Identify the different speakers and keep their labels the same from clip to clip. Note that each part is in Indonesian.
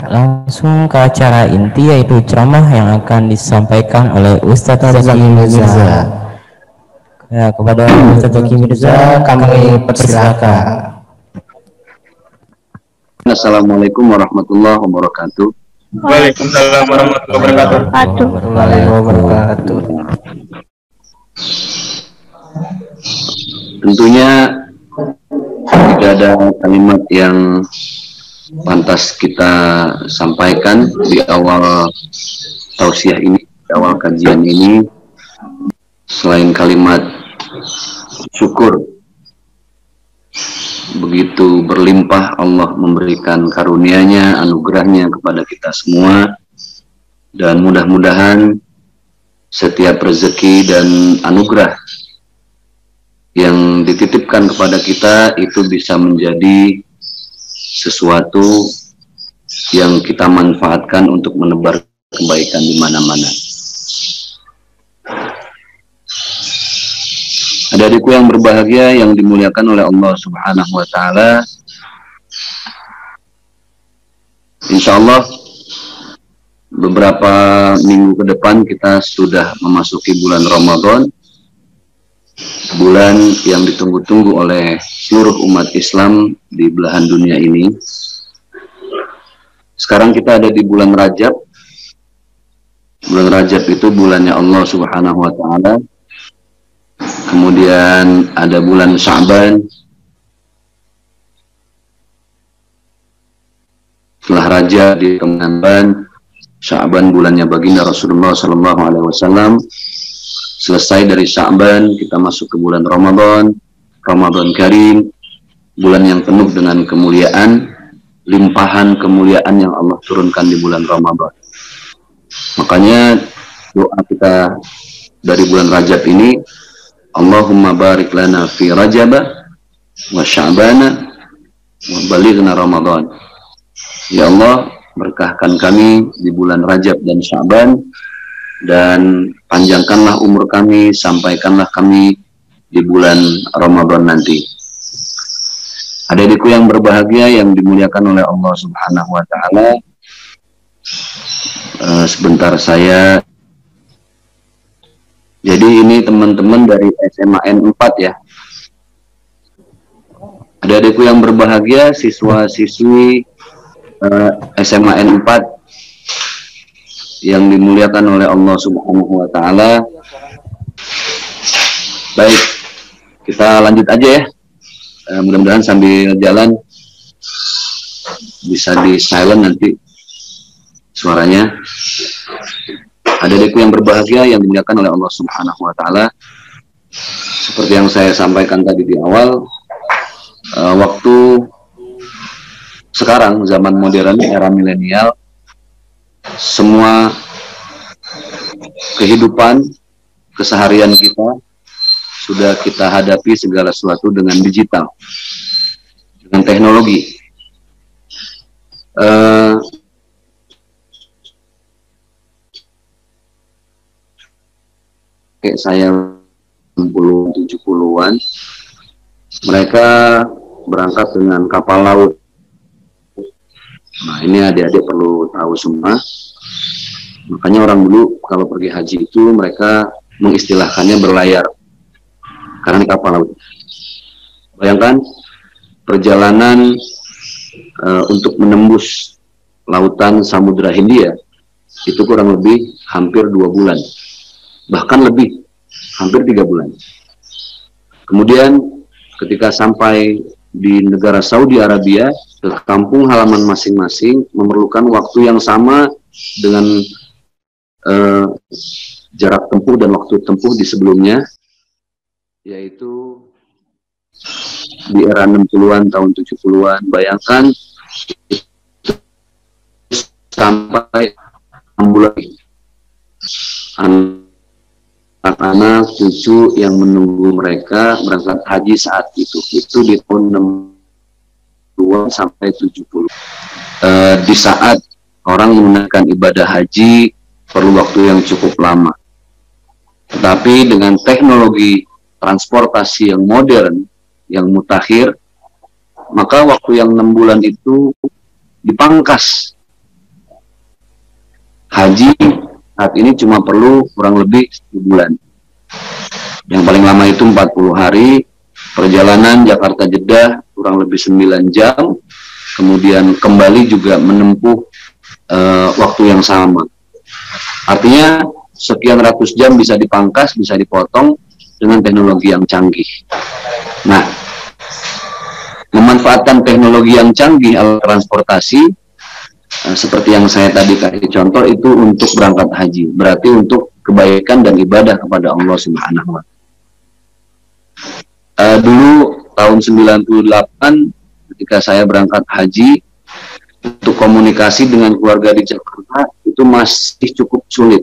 Speaker 1: langsung ke acara inti, yaitu ceramah yang akan disampaikan oleh Ustadz Zaki Mirza. Ya, kepada Ustadz Zaki Mirza kami persilakan.
Speaker 2: Assalamualaikum warahmatullahi wabarakatuh.
Speaker 3: Waalaikumsalam warahmatullahi wabarakatuh.
Speaker 2: Tentunya tidak ada kalimat yang pantas kita sampaikan di awal tausiah ini, di awal kajian ini, selain kalimat syukur. Begitu berlimpah Allah memberikan karunia-Nya, anugerahnya kepada kita semua, dan mudah-mudahan setiap rezeki dan anugerah yang dititipkan kepada kita itu bisa menjadi sesuatu yang kita manfaatkan untuk menebar kebaikan di mana-mana. Adik-adikku yang berbahagia yang dimuliakan oleh Allah Subhanahu wa Ta'ala, insya Allah beberapa minggu ke depan kita sudah memasuki bulan Ramadan, bulan yang ditunggu-tunggu oleh seluruh umat Islam di belahan dunia ini. Sekarang kita ada di bulan Rajab. Bulan Rajab itu bulannya Allah Subhanahu wa Ta'ala. Kemudian ada bulan Sya'ban. Setelah Rajab di Sya'ban, Sya'ban bulannya baginda Rasulullah Sallallahu Alaihi Wasallam. Selesai dari Sya'ban, kita masuk ke bulan Ramadan, Ramadan Karim, bulan yang penuh dengan kemuliaan, limpahan kemuliaan yang Allah turunkan di bulan Ramadan. Makanya doa kita dari bulan Rajab ini, Allahumma barik lana fi Rajab wa Sya'bana wa balighna Ramadan. Ya Allah, berkahkan kami di bulan Rajab dan Sya'ban, dan panjangkanlah umur kami, sampaikanlah kami di bulan Ramadan nanti. Adik-adikku yang berbahagia yang dimuliakan oleh Allah Subhanahu wa Ta'ala, sebentar saya. Jadi ini teman-teman dari SMAN 4 ya. Adik-adikku yang berbahagia, siswa-siswi SMAN 4 yang dimuliakan oleh Allah Subhanahu wa Ta'ala. Baik, kita lanjut aja ya. Mudah-mudahan sambil jalan bisa di silent nanti suaranya. Adik-adikku yang berbahagia yang dimuliakan oleh Allah Subhanahu wa Ta'ala, seperti yang saya sampaikan tadi di awal, waktu sekarang zaman modern, era milenial, semua kehidupan keseharian kita sudah kita hadapi segala sesuatu dengan digital, dengan teknologi. Kayak saya 60-70-an, mereka berangkat dengan kapal laut. Nah, ini adik-adik perlu tahu semua. Makanya orang dulu kalau pergi haji itu mereka mengistilahkannya berlayar, karena di kapal laut. Bayangkan perjalanan untuk menembus lautan Samudra Hindia itu kurang lebih hampir 2 bulan, bahkan lebih, hampir 3 bulan. Kemudian ketika sampai di negara Saudi Arabia, ke kampung halaman masing-masing, memerlukan waktu yang sama dengan jarak tempuh dan waktu tempuh di sebelumnya, yaitu di era 60-an, tahun 70-an. Bayangkan sampai 6 bulan. Anak-anak, cucu yang menunggu mereka berangkat haji saat itu di tahun 60 sampai 70. Di saat orang menunaikan ibadah haji perlu waktu yang cukup lama. Tetapi dengan teknologi transportasi yang modern, yang mutakhir, maka waktu yang 6 bulan itu dipangkas. Haji saat ini cuma perlu kurang lebih 1 bulan. Yang paling lama itu 40 hari, perjalanan Jakarta Jeddah kurang lebih 9 jam, kemudian kembali juga menempuh waktu yang sama. Artinya sekian ratus jam bisa dipangkas, bisa dipotong dengan teknologi yang canggih. Nah, memanfaatkan teknologi yang canggih alat transportasi, seperti yang saya tadi kasih contoh, itu untuk berangkat haji, berarti untuk kebaikan dan ibadah kepada Allah Subhanahu wa Ta'ala. Dulu tahun 98 ketika saya berangkat haji, untuk komunikasi dengan keluarga di Jakarta itu masih cukup sulit.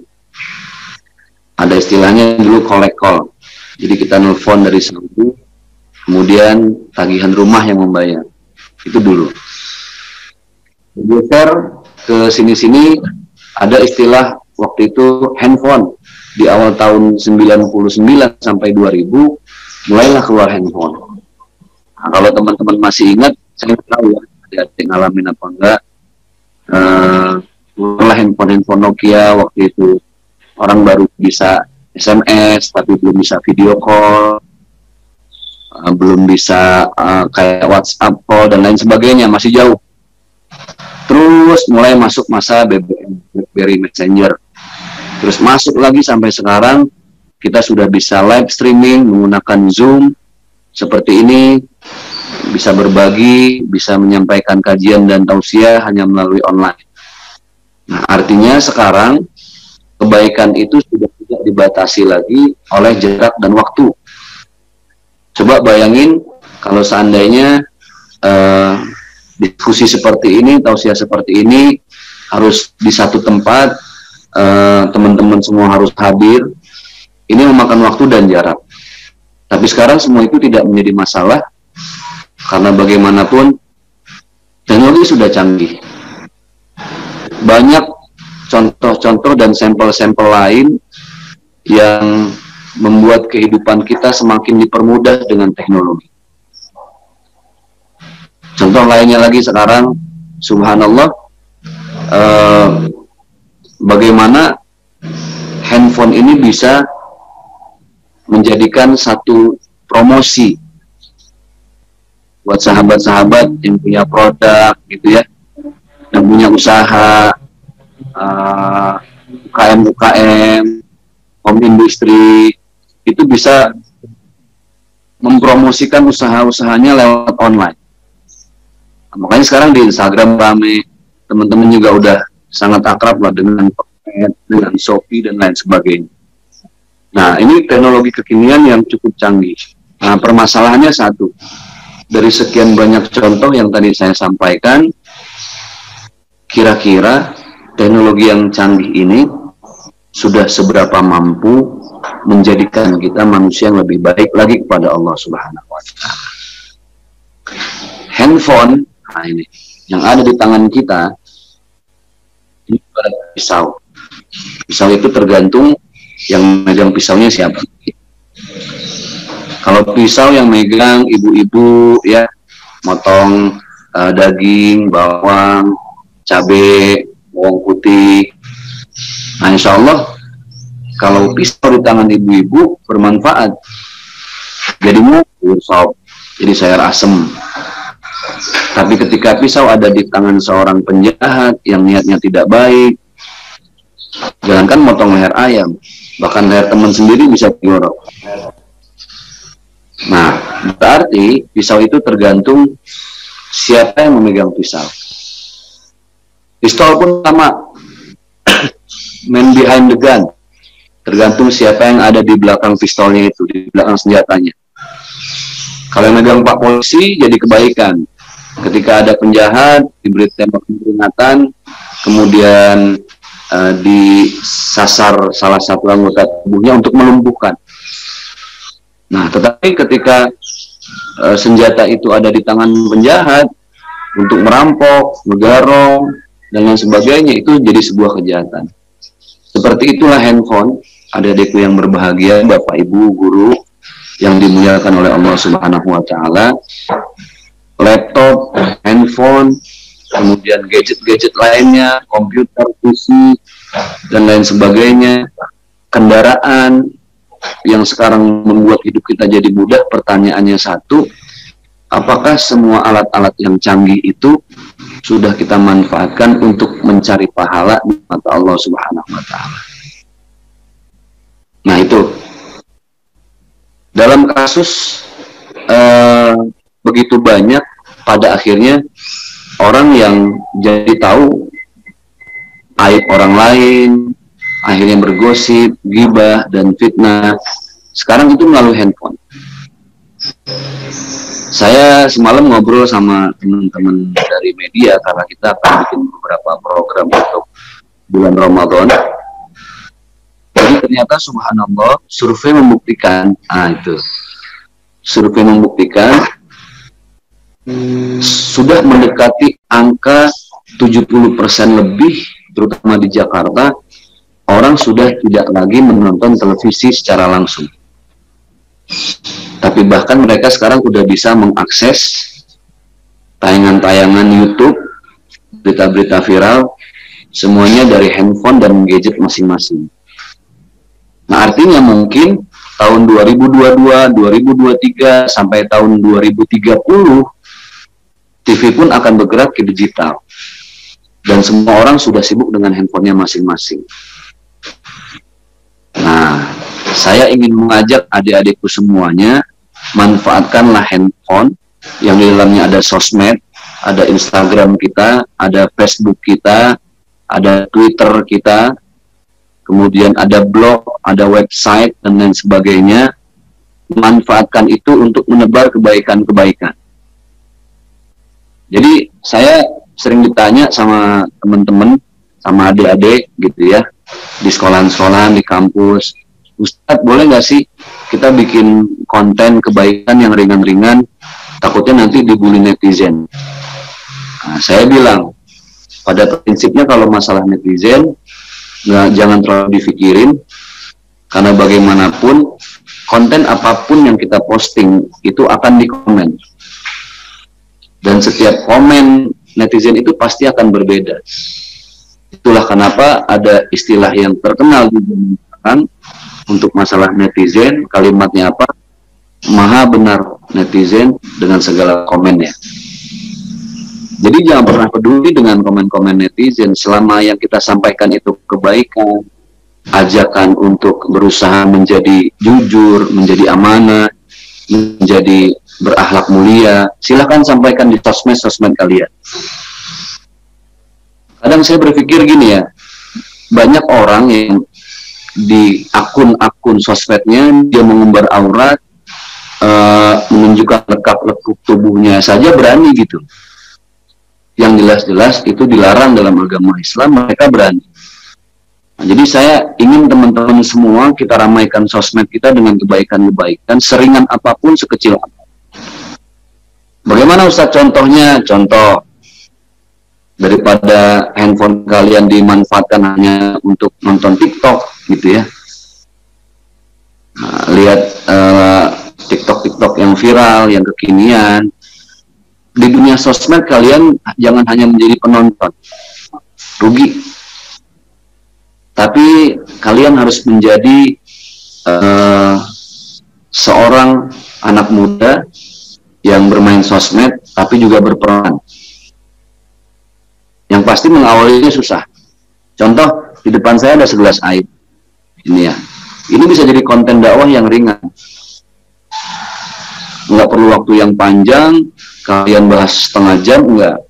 Speaker 2: Ada istilahnya dulu collect call. Jadi kita nelfon dari satu, kemudian tagihan rumah yang membayar. Itu dulu. Geser ke sini-sini ada istilah waktu itu handphone. Di awal tahun 99 sampai 2000 mulailah keluar handphone. Nah, kalau teman-teman masih ingat, saya tahu ya ada yang ngalamin apa enggak. Keluarlah handphone Nokia waktu itu. Orang baru bisa SMS tapi belum bisa video call, belum bisa kayak WhatsApp call dan lain sebagainya, masih jauh. Terus mulai masuk masa BBM, BlackBerry Messenger. Terus masuk lagi sampai sekarang kita sudah bisa live streaming menggunakan Zoom seperti ini, bisa berbagi, bisa menyampaikan kajian dan tausiah hanya melalui online. Nah, artinya sekarang kebaikan itu sudah tidak dibatasi lagi oleh jarak dan waktu. Coba bayangin kalau seandainya diskusi seperti ini, tausiah seperti ini harus di satu tempat, teman-teman semua harus hadir. Ini memakan waktu dan jarak. Tapi sekarang semua itu tidak menjadi masalah, karena bagaimanapun teknologi sudah canggih. Banyak contoh-contoh dan sampel-sampel lain yang membuat kehidupan kita semakin dipermudah dengan teknologi. Contoh lainnya lagi sekarang, subhanallah, bagaimana handphone ini bisa menjadikan satu promosi buat sahabat-sahabat yang punya produk gitu ya, yang punya usaha, UKM, home industry, itu bisa mempromosikan usaha-usahanya lewat online. Nah, makanya sekarang di Instagram rame, teman-teman juga udah sangat akrab lah dengan Shopee dan lain sebagainya. Nah, ini teknologi kekinian yang cukup canggih. Nah, permasalahannya satu, dari sekian banyak contoh yang tadi saya sampaikan, kira-kira teknologi yang canggih ini sudah seberapa mampu menjadikan kita manusia yang lebih baik lagi kepada Allah Subhanahu wa Ta'ala. Handphone, nah ini, yang ada di tangan kita, ini adalah pisau. Pisau itu tergantung yang megang pisaunya siapa. Kalau pisau yang megang ibu-ibu ya, motong daging, bawang, cabai, bawang putih. Nah, insya Allah kalau pisau di tangan ibu-ibu bermanfaat, jadi mubur sop, jadi sayur asem. Tapi ketika pisau ada di tangan seorang penjahat yang niatnya tidak baik, jangankan motong leher ayam, bahkan leher teman sendiri bisa digorok. Nah, berarti pisau itu tergantung siapa yang memegang pisau. Pistol pun sama, man behind the gun, tergantung siapa yang ada di belakang pistolnya itu, di belakang senjatanya. Kalau yang megang Pak Polisi jadi kebaikan. Ketika ada penjahat diberi tembak peringatan, kemudian disasar salah satu anggota tubuhnya untuk melumpuhkan. Nah, tetapi ketika senjata itu ada di tangan penjahat untuk merampok, menggarong, dan lain sebagainya, itu jadi sebuah kejahatan. Seperti itulah handphone, adik-adikku yang berbahagia, Bapak Ibu, guru yang dimuliakan oleh Allah Subhanahu wa Ta'ala. Laptop, handphone, kemudian gadget-gadget lainnya, komputer, PC, dan lain sebagainya, kendaraan yang sekarang membuat hidup kita jadi mudah. Pertanyaannya satu, apakah semua alat-alat yang canggih itu sudah kita manfaatkan untuk mencari pahala di mata Allah Subhanahu wa Ta'ala? Nah, itu dalam kasus begitu banyak pada akhirnya orang yang jadi tahu aib orang lain, akhirnya bergosip, ghibah, dan fitnah. Sekarang itu melalui handphone. Saya semalam ngobrol sama teman-teman dari media karena kita akan bikin beberapa program untuk bulan Ramadan. Jadi ternyata subhanallah, survei membuktikan, survei membuktikan sudah mendekati angka 70% lebih, terutama di Jakarta, orang sudah tidak lagi menonton televisi secara langsung. Tapi bahkan mereka sekarang sudah bisa mengakses tayangan-tayangan YouTube, berita-berita viral, semuanya dari handphone dan gadget masing-masing. Nah, artinya mungkin tahun 2022, 2023, sampai tahun 2030, TV pun akan bergerak ke digital. Dan semua orang sudah sibuk dengan handphonenya masing-masing. Nah, saya ingin mengajak adik-adikku semuanya, manfaatkanlah handphone yang di dalamnya ada sosmed, ada Instagram kita, ada Facebook kita, ada Twitter kita, kemudian ada blog, ada website, dan lain sebagainya. Manfaatkan itu untuk menebar kebaikan-kebaikan. Jadi saya sering ditanya sama teman-teman, sama adik-adik gitu ya, di sekolah-sekolah, di kampus, Ustadz boleh nggak sih kita bikin konten kebaikan yang ringan-ringan, takutnya nanti dibully netizen. Nah, saya bilang, pada prinsipnya kalau masalah netizen, jangan terlalu dipikirin, karena bagaimanapun konten apapun yang kita posting itu akan dikomen. Dan setiap komen netizen itu pasti akan berbeda. Itulah kenapa ada istilah yang terkenal di zaman untuk masalah netizen, kalimatnya apa? Maha benar netizen dengan segala komennya. Jadi jangan pernah peduli dengan komen-komen netizen, selama yang kita sampaikan itu kebaikan, ajakan untuk berusaha menjadi jujur, menjadi amanah, menjadi berakhlak mulia, silakan sampaikan di sosmed kalian. Kadang saya berpikir gini ya, banyak orang yang di akun-akun sosmednya dia mengumbar aurat, menunjukkan lekuk tubuhnya saja berani gitu. Yang jelas-jelas itu dilarang dalam agama Islam, mereka berani. Nah, jadi saya ingin teman-teman semua kita ramaikan sosmed kita dengan kebaikan-kebaikan, seringan apapun, sekecil apapun. Bagaimana Ustadz contohnya? Contoh, daripada handphone kalian dimanfaatkan hanya untuk nonton TikTok gitu ya. Nah, lihat TikTok yang viral, yang kekinian. Di dunia sosmed kalian jangan hanya menjadi penonton, rugi. Tapi kalian harus menjadi seorang anak muda yang bermain sosmed, tapi juga berperan. Yang pasti mengawalinya susah. Contoh, di depan saya ada segelas air. Ini ya. Ini bisa jadi konten dakwah yang ringan. Nggak perlu waktu yang panjang, kalian bahas setengah jam, enggak.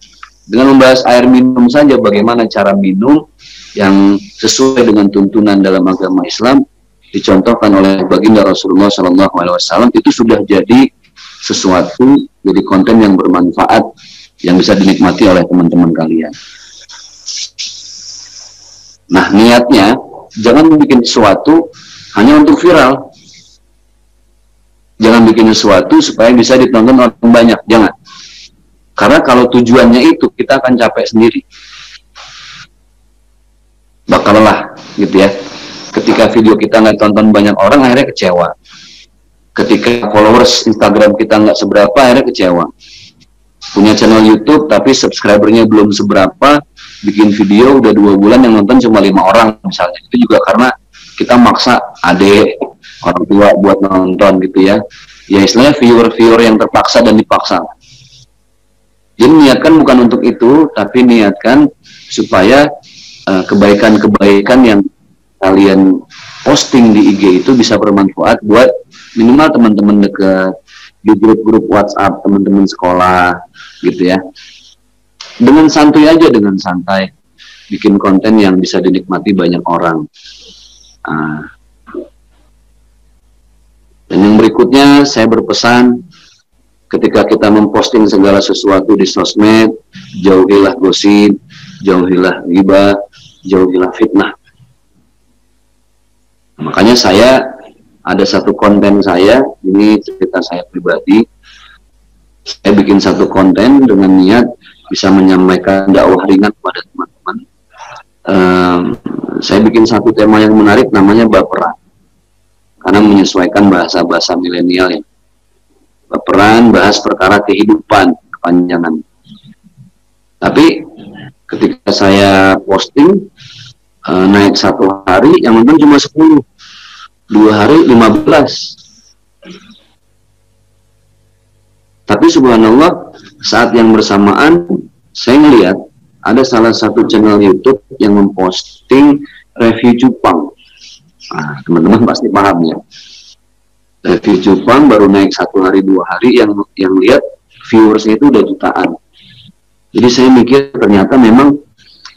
Speaker 2: Dengan membahas air minum saja, bagaimana cara minum yang sesuai dengan tuntunan dalam agama Islam, dicontohkan oleh baginda Rasulullah SAW, itu sudah jadi sesuatu, jadi konten yang bermanfaat, yang bisa dinikmati oleh teman-teman kalian. Nah, niatnya jangan bikin sesuatu hanya untuk viral. Jangan bikin sesuatu supaya bisa ditonton orang banyak, jangan. Karena kalau tujuannya itu, kita akan capek sendiri. Bakal lelah, gitu ya. Ketika video kita nggak tonton banyak orang, akhirnya kecewa. Ketika followers Instagram kita nggak seberapa, akhirnya kecewa. punya channel YouTube tapi subscribernya belum seberapa, bikin video udah 2 bulan yang nonton cuma 5 orang misalnya. Itu juga karena kita maksa adik, orang tua buat nonton gitu ya. Ya istilahnya viewer yang terpaksa dan dipaksa. Jadi niatkan bukan untuk itu, tapi niatkan supaya kebaikan-kebaikan yang kalian posting di IG itu bisa bermanfaat buat minimal teman-teman dekat, di grup-grup WhatsApp teman-teman sekolah gitu ya. Dengan santuy aja, dengan santai bikin konten yang bisa dinikmati banyak orang. Dan yang berikutnya saya berpesan, ketika kita memposting segala sesuatu di sosmed, jauhilah gosip, jauhilah ghibah, jauhilah fitnah. Makanya saya ada satu konten saya, ini cerita saya pribadi, saya bikin satu konten dengan niat bisa menyampaikan dakwah ringan kepada teman-teman. Saya bikin satu tema yang menarik, namanya baperan, karena menyesuaikan bahasa-bahasa milenial ya. Baperan, bahas perkara kehidupan, kepanjangan. Tapi ketika saya posting, naik 1 hari, yang nonton cuma 10, 2 hari 15. Tapi subhanallah, saat yang bersamaan saya melihat ada salah satu channel YouTube yang memposting review cupang. Teman-teman pasti paham ya. Review cupang baru naik 1 hari 2 hari, yang lihat viewersnya itu udah jutaan. Jadi saya mikir ternyata memang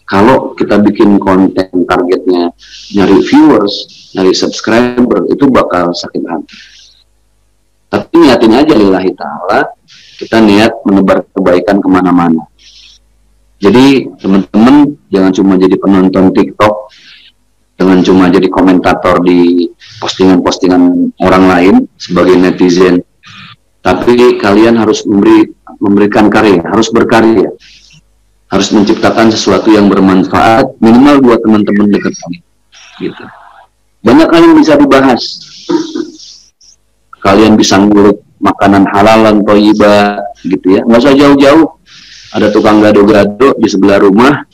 Speaker 2: kalau kita bikin konten targetnya nyari viewers, nyari subscriber, itu bakal sakit hati. Tapi niatin aja lillahi ta'ala, kita niat menebar kebaikan kemana-mana. Jadi teman-teman jangan cuma jadi penonton TikTok, jangan cuma jadi komentator di postingan-postingan orang lain sebagai netizen, tapi kalian harus memberikan karya, harus berkarya, harus menciptakan sesuatu yang bermanfaat minimal buat teman-teman dekat kalian. Gitu. Banyak hal yang bisa dibahas. Kalian bisa ngulik makanan halal dan thayyibah gitu ya. Nggak usah jauh-jauh. Ada tukang gado-gado di sebelah rumah,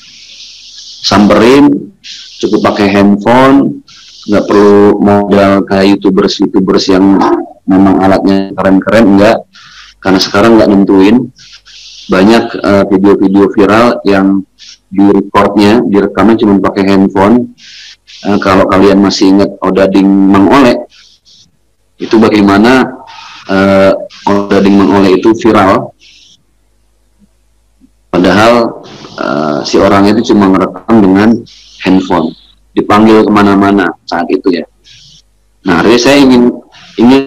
Speaker 2: samperin, cukup pakai handphone, nggak perlu modal kayak youtubers yang memang alatnya keren-keren, enggak. Karena sekarang nggak nentuin. Banyak video-video viral yang direkamnya cuma pakai handphone. Kalau kalian masih ingat Odading Mang Oleh, itu bagaimana Odading Mang Oleh itu viral, padahal si orangnya itu cuma merekam dengan handphone, dipanggil kemana-mana saat itu ya. Nah, hari saya ingin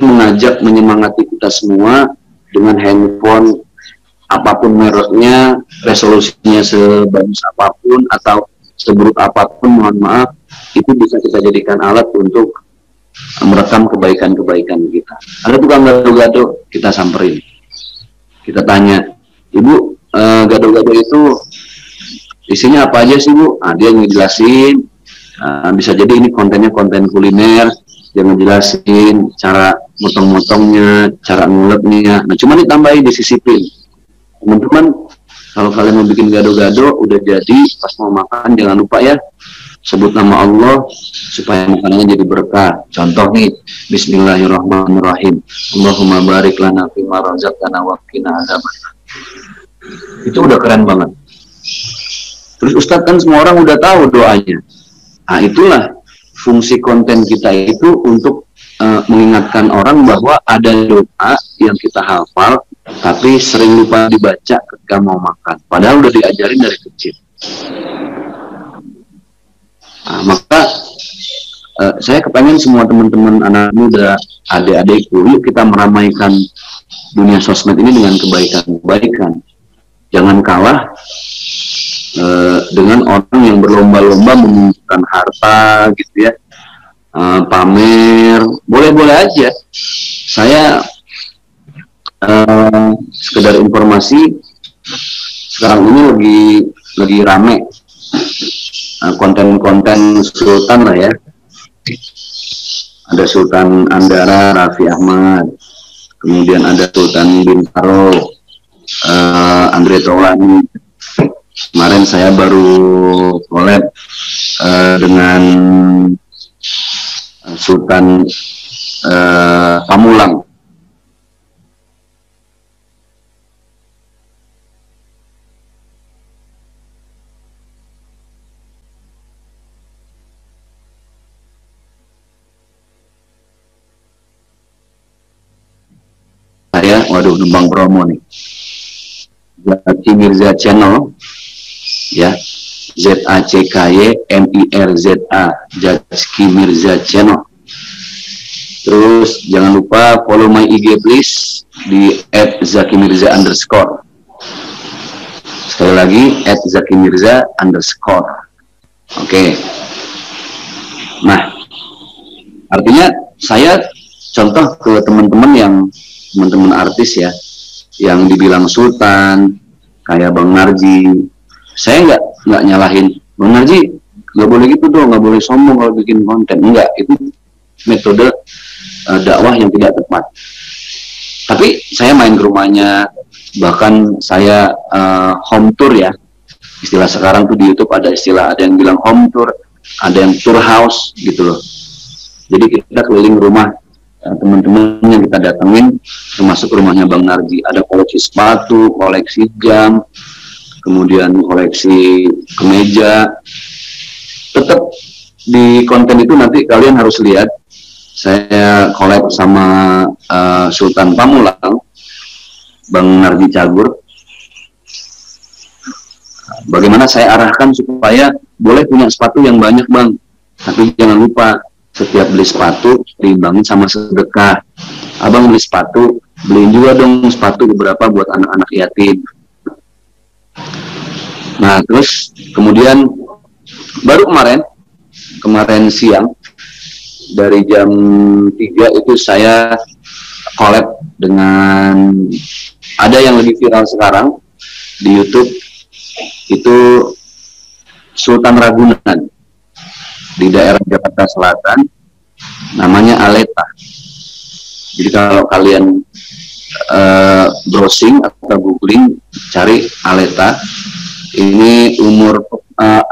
Speaker 2: mengajak, menyemangati kita semua dengan handphone apapun mereknya, resolusinya sebagus apapun atau seburuk apapun, mohon maaf, itu bisa kita jadikan alat untuk merekam kebaikan-kebaikan kita. Ada tukang gado-gado, kita samperin, kita tanya, "Ibu, gado-gado itu isinya apa aja sih, Bu?" Dia ngejelasin, bisa jadi ini kontennya konten kuliner, dia ngejelasin cara motong-motongnya, cara nguleknya. Nah, cuma ditambahin, disisipin. Teman-teman, kalau kalian mau bikin gado-gado, udah jadi, pas mau makan jangan lupa ya, sebut nama Allah supaya makanannya jadi berkah. Contoh nih, Bismillahirrahmanirrahim, Allahumma barik lana fima razaqtana wa qina adzabannar. Itu udah keren banget. Terus Ustadz kan semua orang udah tahu doanya. Nah, itulah fungsi konten kita itu, untuk mengingatkan orang bahwa ada doa yang kita hafal tapi sering lupa dibaca ketika mau makan, padahal udah diajarin dari kecil. Nah, maka saya kepengen semua teman-teman anak muda, adik-adikku, yuk kita meramaikan dunia sosmed ini dengan kebaikan-kebaikan. Jangan kalah dengan orang yang berlomba-lomba menunjukkan harta gitu ya, pamer, boleh-boleh aja. Saya sekedar informasi, sekarang ini lagi rame konten-konten sultan lah ya. Ada Sultan Andara Raffi Ahmad, kemudian ada Sultan Bintaro, Andre Taulani. Kemarin saya baru collab dengan Sultan Pamulang. Saya, waduh, numpang promo nih. Zaki Mirza Channel, ya, ZACKYMIRZA, Zaki Mirza Channel. Terus jangan lupa follow my IG please di @zakimirza_. Sekali lagi @zakimirza_. Oke. Nah, artinya saya contoh ke teman-teman artis ya, yang dibilang sultan kayak Bang Narji. Saya nggak nyalahin Bang Narji, nggak boleh gitu dong, nggak boleh sombong kalau bikin konten. Enggak, itu metode dakwah yang tidak tepat. Tapi saya main ke rumahnya, bahkan saya home tour ya, istilah sekarang tuh di YouTube ada istilah, ada yang bilang home tour, ada yang tour house gitu loh. Jadi kita keliling rumah teman-teman yang kita datengin, termasuk rumahnya Bang Narji. Ada koleksi sepatu, koleksi jam, kemudian koleksi kemeja. Tetap di konten itu nanti kalian harus lihat saya collab sama Sultan Pamulang, Bang Narji Cagur. Bagaimana saya arahkan supaya boleh punya sepatu yang banyak Bang, tapi jangan lupa setiap beli sepatu diimbangin sama sedekah. Abang beli sepatu, beliin juga dong sepatu beberapa buat anak-anak yatim. Nah, terus kemudian baru kemarin siang dari jam 3 itu saya collab dengan, ada yang lebih viral sekarang di YouTube, itu Sultan Ragunan di daerah Jakarta Selatan, namanya Aleta. Jadi kalau kalian browsing atau googling, cari Aleta. Ini umur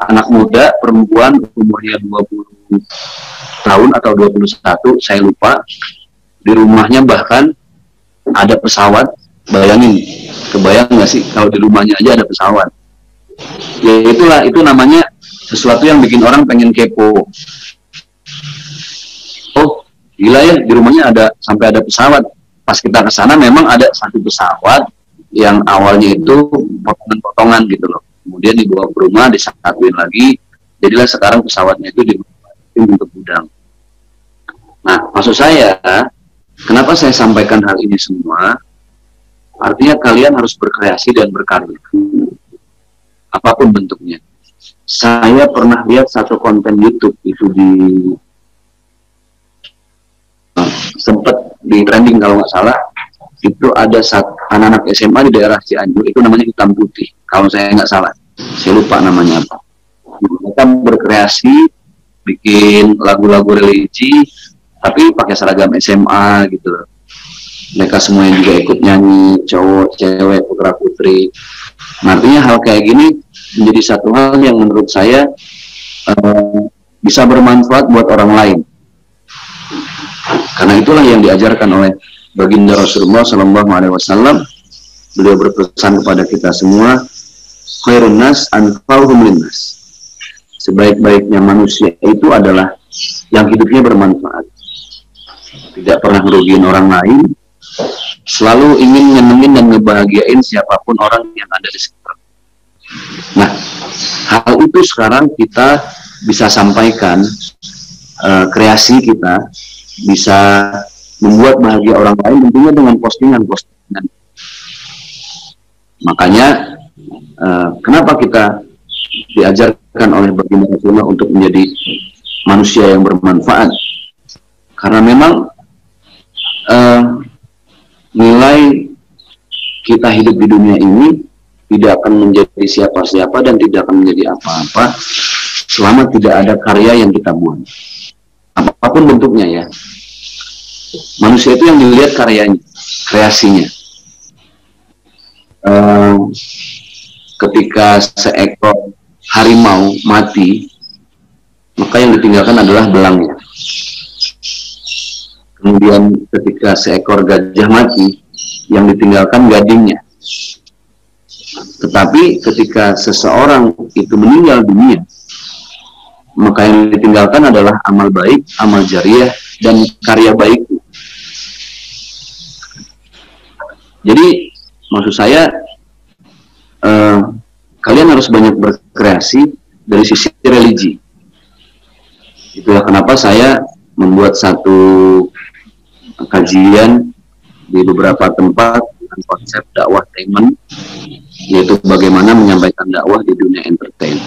Speaker 2: anak muda, perempuan, umurnya 20 tahun atau 21, saya lupa. Di rumahnya bahkan ada pesawat. Bayangin, kebayang nggak sih kalau di rumahnya aja ada pesawat? Ya itulah, itu namanya sesuatu yang bikin orang pengen kepo. Oh, gila ya, di rumahnya sampai ada pesawat. Pas kita ke sana memang ada satu pesawat yang awalnya itu potongan-potongan gitu loh. Kemudian dibawa ke rumah, disatuin lagi. Jadilah sekarang pesawatnya itu dibuat untuk gudang. Nah, maksud saya, kenapa saya sampaikan hal ini semua? Artinya kalian harus berkreasi dan berkarya, apapun bentuknya. Saya pernah lihat satu konten YouTube itu sempat di trending kalau nggak salah. Itu ada anak-anak SMA di daerah Cianjur, itu namanya Hitam Putih kalau saya nggak salah, saya lupa namanya apa. Mereka berkreasi, bikin lagu-lagu religi, tapi pakai seragam SMA gitu. Mereka semuanya juga ikut nyanyi, cowok, cewek, putra putri. Artinya hal kayak gini menjadi satu hal yang menurut saya bisa bermanfaat buat orang lain. Karena itulah yang diajarkan oleh baginda Rasulullah SAW. Beliau berpesan kepada kita semua, khairun nas anfa'uhum linnas. Sebaik-baiknya manusia itu adalah yang hidupnya bermanfaat, tidak pernah merugikan orang lain, selalu ingin nyenengin dan ngebahagiain siapapun orang yang ada di sekitar. Nah, hal itu sekarang kita bisa sampaikan, kreasi kita bisa membuat bahagia orang lain, tentunya dengan postingan-postingan. Makanya kenapa kita diajarkan oleh baginda Rasulullah untuk menjadi manusia yang bermanfaat? Karena memang nilai kita hidup di dunia ini tidak akan menjadi siapa-siapa dan tidak akan menjadi apa-apa selama tidak ada karya yang kita buat, apapun bentuknya ya. Manusia itu yang dilihat karyanya, kreasinya. ketika seekor harimau mati, maka yang ditinggalkan adalah belangnya. Kemudian ketika seekor gajah mati, yang ditinggalkan gadingnya. Tetapi ketika seseorang itu meninggal dunia, maka yang ditinggalkan adalah amal baik, amal jariah, dan karya baik. Jadi maksud saya, kalian harus banyak berkreasi dari sisi religi. Itulah kenapa saya membuat satu kajian di beberapa tempat dengan konsep dakwah entertainment, yaitu bagaimana menyampaikan dakwah di dunia entertain.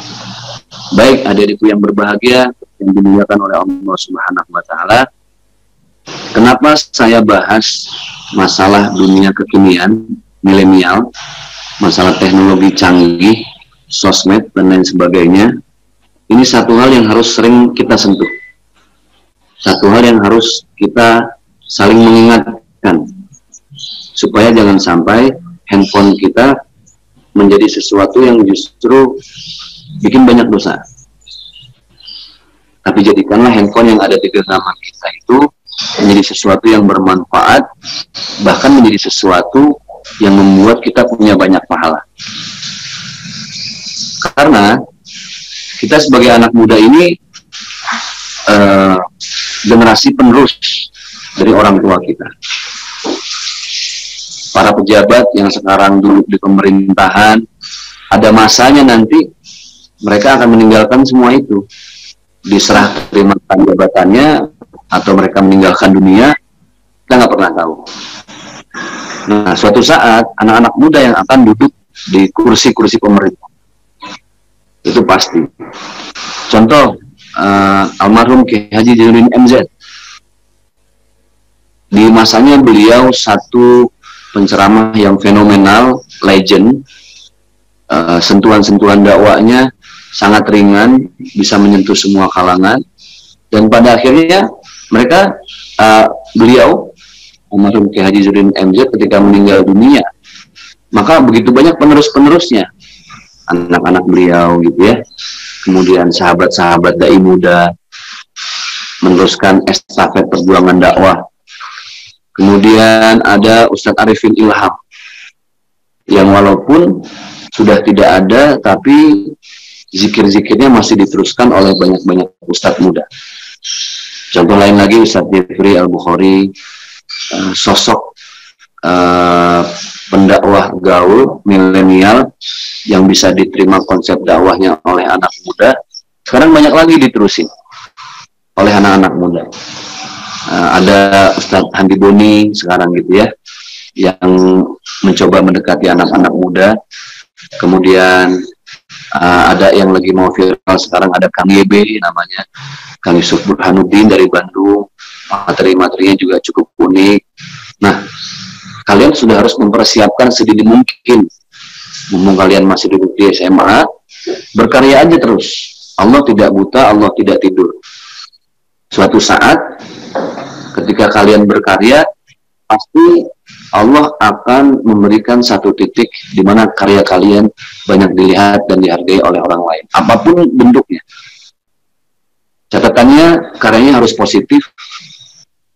Speaker 2: Baik adik-adikku yang berbahagia yang dimuliakan oleh Allah Subhanahu wa Ta'ala, kenapa saya bahas masalah dunia kekinian, milenial, masalah teknologi canggih, sosmed dan lain sebagainya? Ini satu hal yang harus sering kita sentuh, satu hal yang harus kita saling mengingatkan, supaya jangan sampai handphone kita menjadi sesuatu yang justru bikin banyak dosa. Tapi jadikanlah handphone yang ada di genggaman kita itu menjadi sesuatu yang bermanfaat, bahkan menjadi sesuatu yang membuat kita punya banyak pahala. Karena kita sebagai anak muda ini generasi penerus dari orang tua kita. Para pejabat yang sekarang duduk di pemerintahan, ada masanya nanti mereka akan meninggalkan semua itu, diserah terimakan jabatannya, atau mereka meninggalkan dunia, kita nggak pernah tahu. Nah, suatu saat anak-anak muda yang akan duduk di kursi-kursi pemerintah, itu pasti. Contoh, almarhum Kiai Haji Jainuddin MZ, di masanya beliau satu penceramah yang fenomenal, legend. Sentuhan-sentuhan dakwahnya sangat ringan, bisa menyentuh semua kalangan, dan pada akhirnya mereka, beliau almarhum Kiai Haji Jainuddin MZ ketika meninggal dunia, maka begitu banyak penerus-penerusnya, anak-anak beliau gitu ya, kemudian sahabat-sahabat dai muda meneruskan estafet perjuangan dakwah. Kemudian ada Ustadz Arifin Ilham yang walaupun sudah tidak ada, tapi zikir-zikirnya masih diteruskan oleh banyak-banyak ustadz muda. Contoh lain lagi Ustadz Jeffrey Al-Bukhari, sosok pendakwah gaul milenial yang bisa diterima konsep dakwahnya oleh anak muda. Sekarang banyak lagi diterusin oleh anak-anak muda. Ada Ustadz Handi Boni sekarang gitu ya, yang mencoba mendekati anak-anak muda. Kemudian ada yang lagi mau viral sekarang, ada Kang YB namanya, Kang Yusuf Burhanuddin dari Bandung. Materi-materinya juga cukup unik. Nah, kalian sudah harus mempersiapkan sedini mungkin. Mumpung kalian masih duduk di SMA, berkarya aja terus. Allah tidak buta, Allah tidak tidur. Suatu saat ketika kalian berkarya, pasti Allah akan memberikan satu titik di mana karya kalian banyak dilihat dan dihargai oleh orang lain, apapun bentuknya. Catatannya, karyanya harus positif,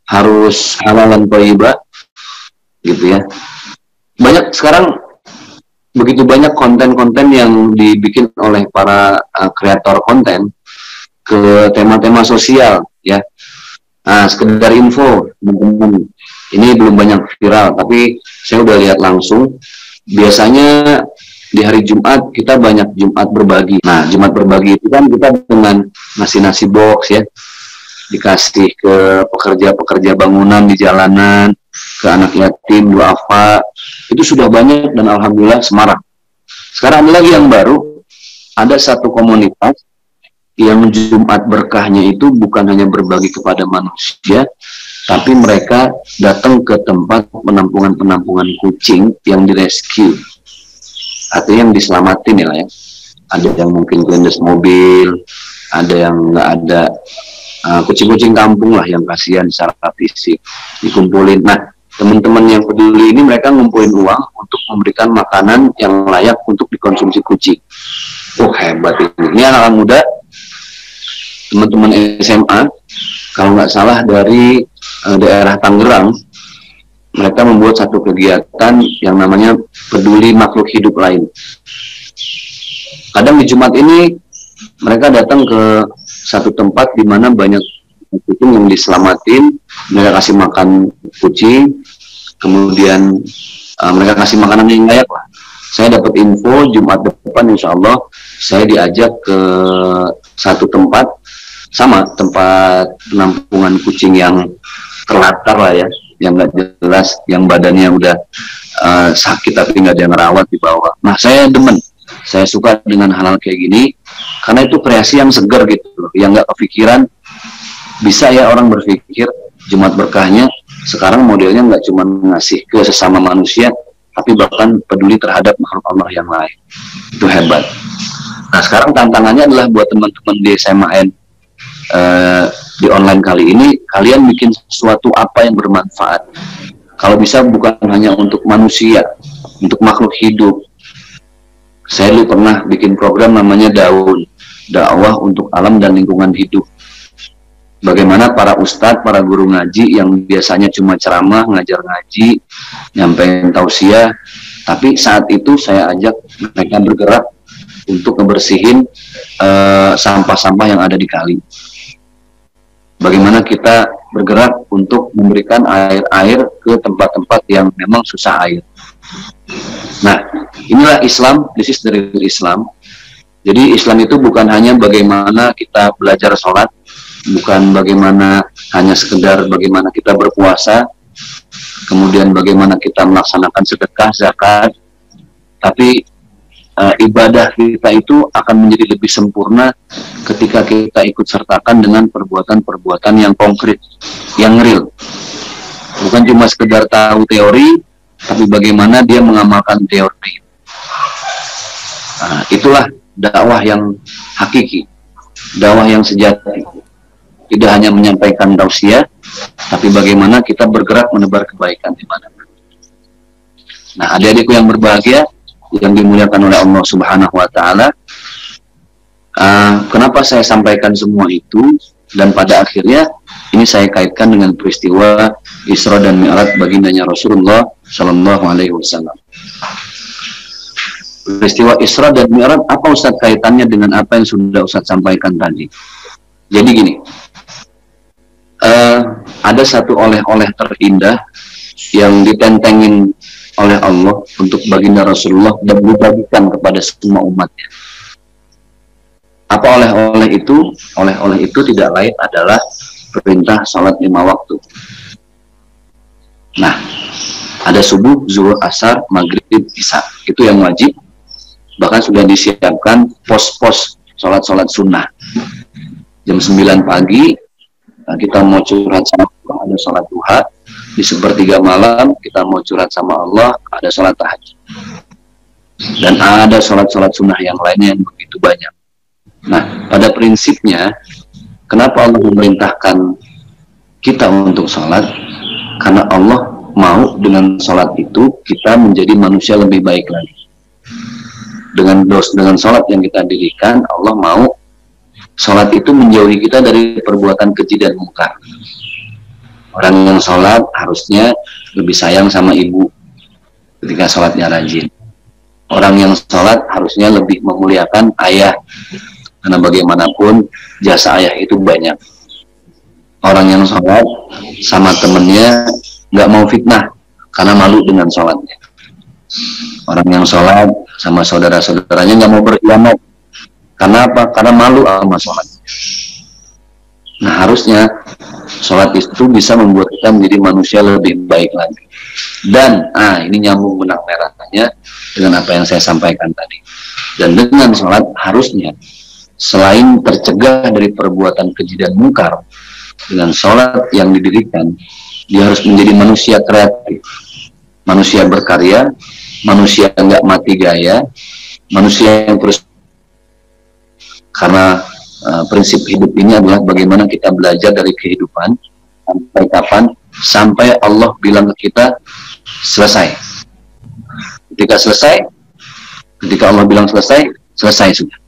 Speaker 2: harus halal dan thayyibah, gitu ya. Banyak sekarang, begitu banyak konten-konten yang dibikin oleh para kreator konten ke tema-tema sosial, ya. Nah, sekedar info, teman-teman, ini belum banyak viral, tapi saya udah lihat langsung. Biasanya di hari Jumat kita banyak Jumat berbagi. Nah, Jumat berbagi itu kan kita dengan ngasih nasi box ya, dikasih ke pekerja-pekerja bangunan di jalanan, ke anak yatim, duafa. Itu sudah banyak dan alhamdulillah semarak. Sekarang ada lagi yang baru, ada satu komunitas yang Jumat berkahnya itu bukan hanya berbagi kepada manusia, tapi mereka datang ke tempat penampungan-penampungan kucing yang direscue, artinya yang diselamatin ya. Ada yang mungkin kelindes mobil, ada yang nggak ada, kucing-kucing kampung lah yang kasihan secara fisik dikumpulin. Nah, teman-teman yang peduli ini mereka ngumpulin uang untuk memberikan makanan yang layak untuk dikonsumsi kucing. Hebat ini. Ini anak-anak muda, teman-teman SMA, kalau nggak salah dari daerah Tangerang, mereka membuat satu kegiatan yang namanya peduli makhluk hidup lain. Kadang di Jumat ini mereka datang ke satu tempat di mana banyak kucing yang diselamatin, mereka kasih makan kucing, kemudian mereka kasih makanan yang layak lah. Saya dapat info Jumat depan insya Allah saya diajak ke satu tempat, sama tempat penampungan kucing yang terlantar lah ya, yang nggak jelas, yang badannya udah sakit tapi nggak ada yang ngerawat di bawah. Nah saya demen, saya suka dengan hal-hal kayak gini karena itu kreasi yang segar gitu loh, yang nggak kepikiran. Bisa ya orang berpikir Jumat berkahnya sekarang modelnya nggak cuma ngasih ke sesama manusia, tapi bahkan peduli terhadap makhluk Allah yang lain. Itu hebat. Nah sekarang tantangannya adalah buat teman-teman di SMAN di online kali ini, kalian bikin sesuatu apa yang bermanfaat. Kalau bisa bukan hanya untuk manusia, untuk makhluk hidup. Saya dulu pernah bikin program namanya Daun, dakwah untuk alam dan lingkungan hidup. Bagaimana para ustadz, para guru ngaji yang biasanya cuma ceramah, ngajar ngaji, nyampein tausiah, tapi saat itu saya ajak mereka bergerak untuk ngebersihin sampah-sampah yang ada di kali. Bagaimana kita bergerak untuk memberikan air-air ke tempat-tempat yang memang susah air. Nah, inilah Islam, this is the real Islam. Jadi Islam itu bukan hanya bagaimana kita belajar sholat, bukan bagaimana hanya sekedar bagaimana kita berpuasa, kemudian bagaimana kita melaksanakan sedekah, zakat, tapi ibadah kita itu akan menjadi lebih sempurna ketika kita ikut sertakan dengan perbuatan-perbuatan yang konkret, yang real. Bukan cuma sekedar tahu teori, tapi bagaimana dia mengamalkan teori. Nah, itulah dakwah yang hakiki, dakwah yang sejati. Tidak hanya menyampaikan tausiah, tapi bagaimana kita bergerak menebar kebaikan di mana-mana. Nah, adik-adikku yang berbahagia, yang dimuliakan oleh Allah Subhanahu wa Ta'ala, kenapa saya sampaikan semua itu, dan pada akhirnya ini saya kaitkan dengan peristiwa Isra dan Mi'raj baginda Rasulullah Shallallahu Alaihi Wasallam. Peristiwa Isra dan Mi'raj, apa Ustadz kaitannya dengan apa yang sudah Ustadz sampaikan tadi? Jadi gini, ada satu oleh-oleh terindah yang ditentengin oleh Allah untuk baginda Rasulullah dan dibagikan kepada semua umatnya. Apa oleh-oleh itu? Oleh-oleh itu tidak lain adalah perintah salat 5 waktu. Nah, ada subuh, zuhur, asar, maghrib, isya. Itu yang wajib. Bahkan sudah disiapkan pos-pos salat-salat sunnah. Jam 9 pagi kita mau curhat sama Allah, ada salat duha. Di sepertiga malam kita mau curhat sama Allah, ada salat tahajud. Dan ada salat-salat sunnah yang lainnya yang begitu banyak. Nah, pada prinsipnya, kenapa Allah memerintahkan kita untuk salat? Karena Allah mau dengan salat itu kita menjadi manusia lebih baik lagi. Dengan salat yang kita dirikan, Allah mau salat itu menjauhi kita dari perbuatan keji dan mungkar. Orang yang sholat harusnya lebih sayang sama ibu ketika sholatnya rajin. Orang yang sholat harusnya lebih memuliakan ayah, karena bagaimanapun jasa ayah itu banyak. Orang yang sholat sama temennya nggak mau fitnah karena malu dengan sholatnya. Orang yang sholat sama saudara-saudaranya nggak mau berkhianat. Karena apa? Karena malu sama sholatnya. Nah, harusnya sholat itu bisa membuat kita menjadi manusia lebih baik lagi. Dan, ini nyambung benang merahnya dengan apa yang saya sampaikan tadi. Dan dengan sholat harusnya, selain tercegah dari perbuatan keji dan mungkar, dengan sholat yang didirikan, dia harus menjadi manusia kreatif, manusia berkarya, manusia yang nggak mati gaya, manusia yang terus, karena prinsip hidup ini adalah bagaimana kita belajar dari kehidupan sampai kapan sampai Allah bilang ke kita selesai. Ketika Allah bilang selesai, selesai sudah.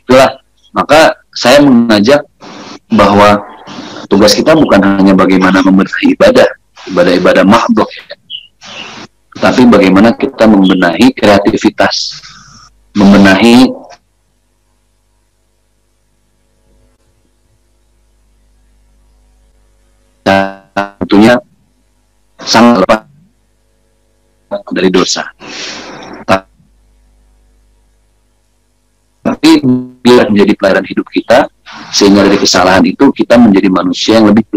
Speaker 2: Itulah, maka saya mengajak bahwa tugas kita bukan hanya bagaimana membenahi ibadah mahdhah, tapi bagaimana kita membenahi kreativitas, membenahi tentunya sangat lepas dari dosa. Tapi bila menjadi pelajaran hidup kita, sehingga dari kesalahan itu kita menjadi manusia yang lebih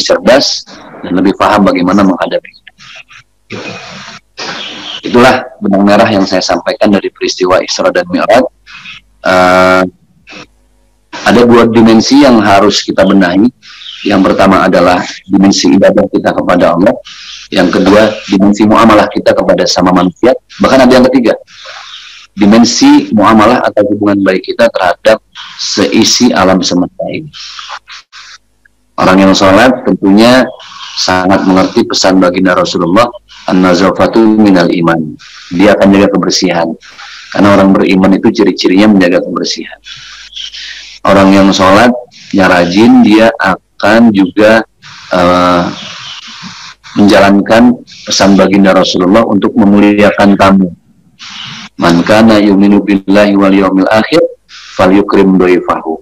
Speaker 2: cerdas dan lebih paham bagaimana menghadapi hidup. Itulah benang merah yang saya sampaikan dari peristiwa Isra dan Mi'raj. Ada dua dimensi yang harus kita benahi. Yang pertama adalah dimensi ibadah kita kepada Allah. Yang kedua, dimensi muamalah kita kepada sama manusia. Bahkan ada yang ketiga, dimensi muamalah atau hubungan baik kita terhadap seisi alam semesta ini. Orang yang sholat tentunya sangat mengerti pesan baginda Rasulullah, an-nazafatu minal iman. Dia akan jaga kebersihan. Karena orang beriman itu ciri-cirinya menjaga kebersihan. Orang yang sholat, yang rajin, dia akan juga menjalankan pesan baginda Rasulullah untuk memuliakan tamu. Man kana yu'minu billahi wal yawmil akhir falyukrim dhaifahu.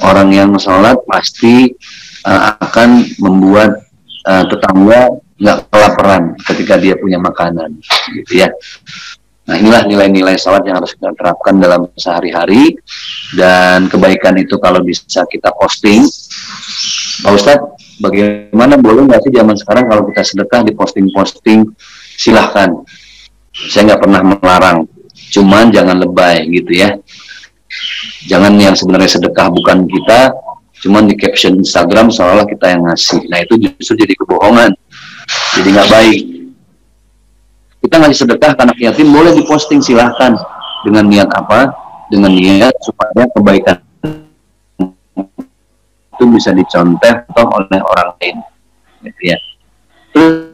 Speaker 2: Orang yang sholat pasti akan membuat tetangga nggak kelaparan ketika dia punya makanan, gitu ya. Nah, inilah nilai-nilai sholat yang harus kita terapkan dalam sehari-hari, dan kebaikan itu kalau bisa kita posting. Pak Ustadz, bagaimana, boleh nggak sih zaman sekarang kalau kita sedekah di posting-posting? Silahkan, saya nggak pernah melarang, cuman jangan lebay gitu ya. Jangan yang sebenarnya sedekah bukan kita, cuman di caption Instagram seolah kita yang ngasih. Nah, itu justru jadi kebohongan, jadi nggak baik. Kita ngasih sedekah ke anak yatim, boleh diposting, silahkan. Dengan niat apa? Dengan niat supaya kebaikan itu bisa dicontoh oleh orang lain, gitu ya. Terus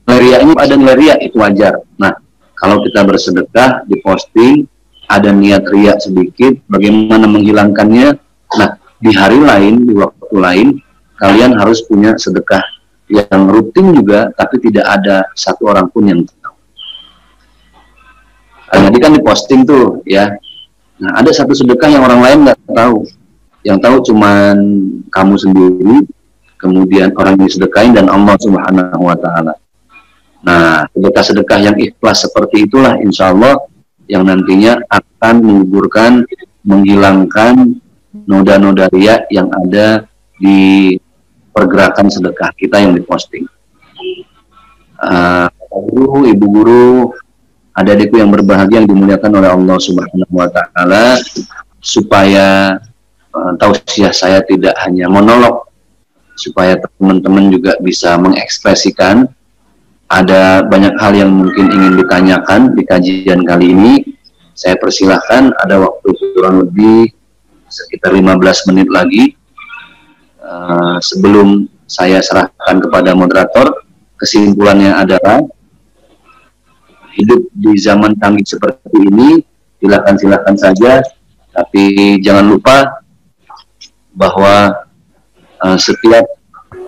Speaker 2: riya ini ada nilai riya, itu wajar. Nah, kalau kita bersedekah diposting ada niat riya sedikit, bagaimana menghilangkannya? Nah, di hari lain, di waktu lain, kalian harus punya sedekah yang rutin juga, tapi tidak ada satu orang pun yang tahu. Tadi kan diposting tuh ya. Nah, ada satu sedekah yang orang lain nggak tahu. Yang tahu cuman kamu sendiri, kemudian orang yang sedekahin, dan Allah Subhanahu wa Ta'ala. Nah, sedekah-sedekah yang ikhlas seperti itulah insya Allah yang nantinya akan menggugurkan, menghilangkan noda-noda riya yang ada di pergerakan sedekah kita yang diposting. Guru, ibu guru, adik-adikku yang berbahagia yang dimuliakan oleh Allah Subhanahu wa Ta'ala, supaya tausiah saya tidak hanya monolog, supaya teman-teman juga bisa mengekspresikan. Ada banyak hal yang mungkin ingin ditanyakan di kajian kali ini. Saya persilahkan, ada waktu kurang lebih sekitar 15 menit lagi. Sebelum saya serahkan kepada moderator, kesimpulannya adalah hidup di zaman canggih seperti ini, silakan saja, tapi jangan lupa bahwa setiap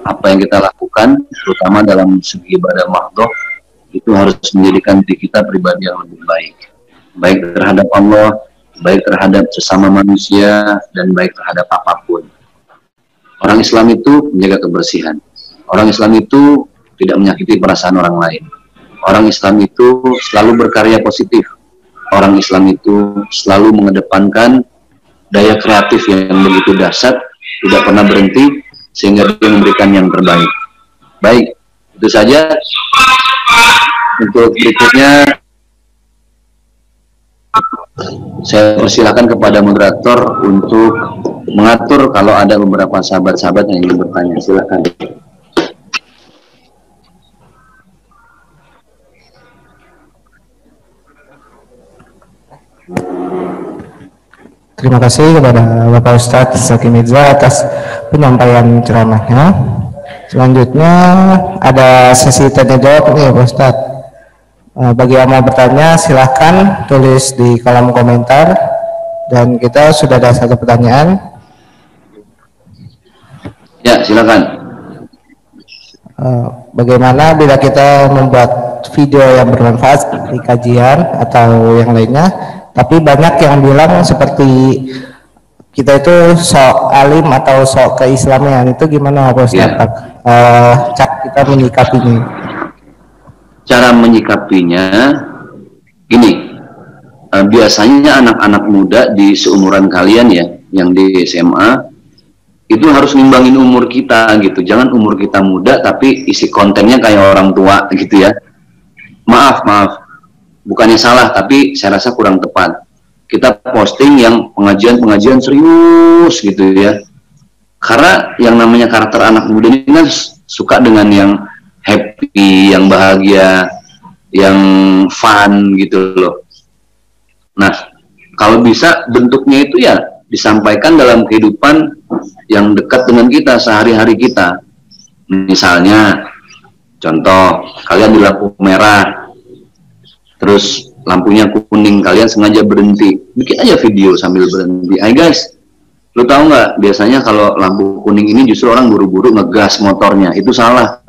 Speaker 2: apa yang kita lakukan, terutama dalam segi ibadah mahdhah, itu harus menjadikan diri kita pribadi yang lebih baik, baik terhadap Allah, baik terhadap sesama manusia, dan baik terhadap apapun. Orang Islam itu menjaga kebersihan. Orang Islam itu tidak menyakiti perasaan orang lain. Orang Islam itu selalu berkarya positif. Orang Islam itu selalu mengedepankan daya kreatif yang begitu dahsyat, tidak pernah berhenti, sehingga dia memberikan yang terbaik. Baik, itu saja. Untuk berikutnya, saya persilakan kepada moderator untuk mengatur kalau ada beberapa sahabat-sahabat yang ingin bertanya. Silakan.
Speaker 4: Terima kasih kepada Bapak Ustadz Zaki Mirza atas penyampaian ceramahnya. Selanjutnya ada sesi tanya jawab nih Bapak Ustadz. Bagi yang mau bertanya silahkan tulis di kolom komentar, dan kita sudah ada satu pertanyaan.
Speaker 2: Ya, silakan.
Speaker 4: Bagaimana bila kita membuat video yang bermanfaat di kajian atau yang lainnya, tapi banyak yang bilang seperti kita itu sok alim atau sok keislamian, itu gimana Pak Ustadz? Cara kita menyikapinya?
Speaker 2: Cara menyikapinya gini, biasanya anak-anak muda di seumuran kalian ya, yang di SMA, itu harus nimbangin umur kita gitu. Jangan umur kita muda tapi isi kontennya kayak orang tua gitu ya. Maaf, bukannya salah, tapi saya rasa kurang tepat. Kita posting yang pengajian serius gitu ya. Karena yang namanya karakter anak muda ini kan suka dengan yang happy, yang bahagia, yang fun gitu loh. Nah, kalau bisa bentuknya itu ya disampaikan dalam kehidupan yang dekat dengan kita, sehari-hari kita. Misalnya, contoh, kalian di lampu merah, terus lampunya kuning, kalian sengaja berhenti, bikin aja video sambil berhenti. Hai guys, lu tahu nggak, biasanya kalau lampu kuning ini justru orang buru-buru ngegas motornya, itu salah.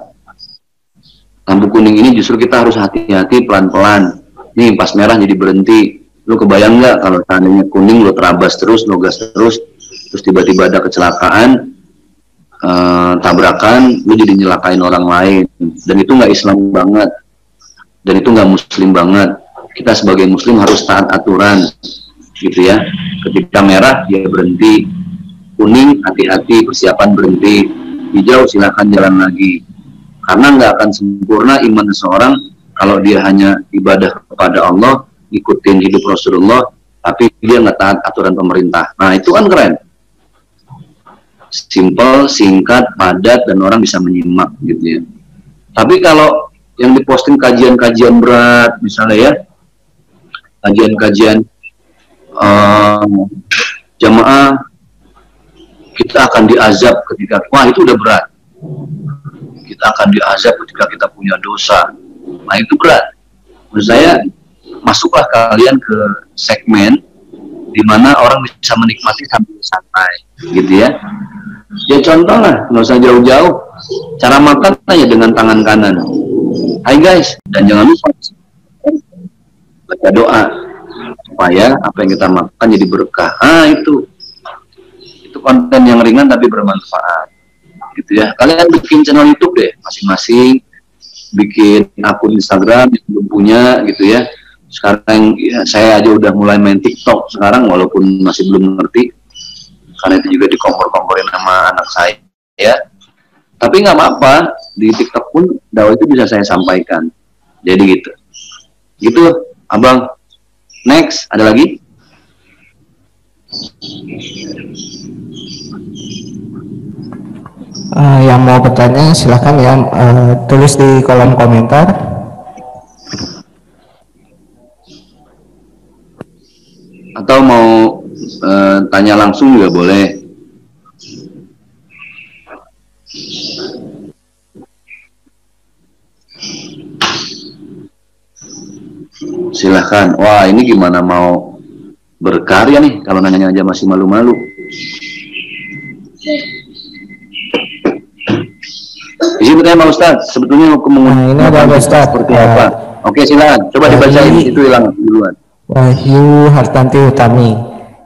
Speaker 2: Lampu kuning ini justru kita harus hati-hati, pelan-pelan. Nih pas merah jadi berhenti. Lu kebayang nggak kalau seandainya kuning lu terabas terus, lu gas terus tiba-tiba ada kecelakaan, tabrakan, lu jadi nyelakain orang lain. Dan itu nggak Islam banget, dan itu nggak Muslim banget. Kita sebagai Muslim harus taat aturan, gitu ya. Ketika merah dia berhenti, kuning hati-hati, persiapan berhenti, hijau silakan jalan lagi. Karena nggak akan sempurna iman seseorang kalau dia hanya ibadah kepada Allah, ikutin hidup Rasulullah, tapi dia nggak taat aturan pemerintah. Nah itu kan keren. Simple, singkat, padat, dan orang bisa menyimak gitu ya. Tapi kalau yang diposting kajian-kajian berat, misalnya ya, kajian-kajian jamaah, kita akan diazab ketika, wah itu udah berat. Kita akan diazab ketika kita punya dosa. Nah itu berat. Menurut saya, masuklah kalian ke segmen di mana orang bisa menikmati sambil santai, gitu ya. Ya contoh lah, nggak usah jauh-jauh. Cara makan aja dengan tangan kanan. Hai guys, dan jangan lupa baca doa supaya apa yang kita makan jadi berkah. Itu konten yang ringan tapi bermanfaat, gitu ya. Kalian bikin channel YouTube deh, masing-masing. Bikin akun Instagram yang belum punya, gitu ya. Sekarang ya, saya aja udah mulai main TikTok sekarang, walaupun masih belum ngerti. Karena itu juga dikompor-komporin sama anak saya, ya. Tapi nggak apa-apa, di TikTok pun dakwah itu bisa saya sampaikan. Jadi gitu. Gitu, Abang. Next, ada lagi?
Speaker 4: Yang mau bertanya silahkan ya, tulis di kolom komentar.
Speaker 2: Atau mau tanya langsung juga boleh. Silahkan. Wah, ini gimana mau berkarya nih kalau nanya aja masih malu-malu. Izin bertanya Pak Ustadz, sebetulnya hukum
Speaker 4: ini ada Ustadz
Speaker 2: seperti apa? Oke, silakan. Coba dibacain, itu hilang duluan.
Speaker 4: Wahyu Hartanti Utami,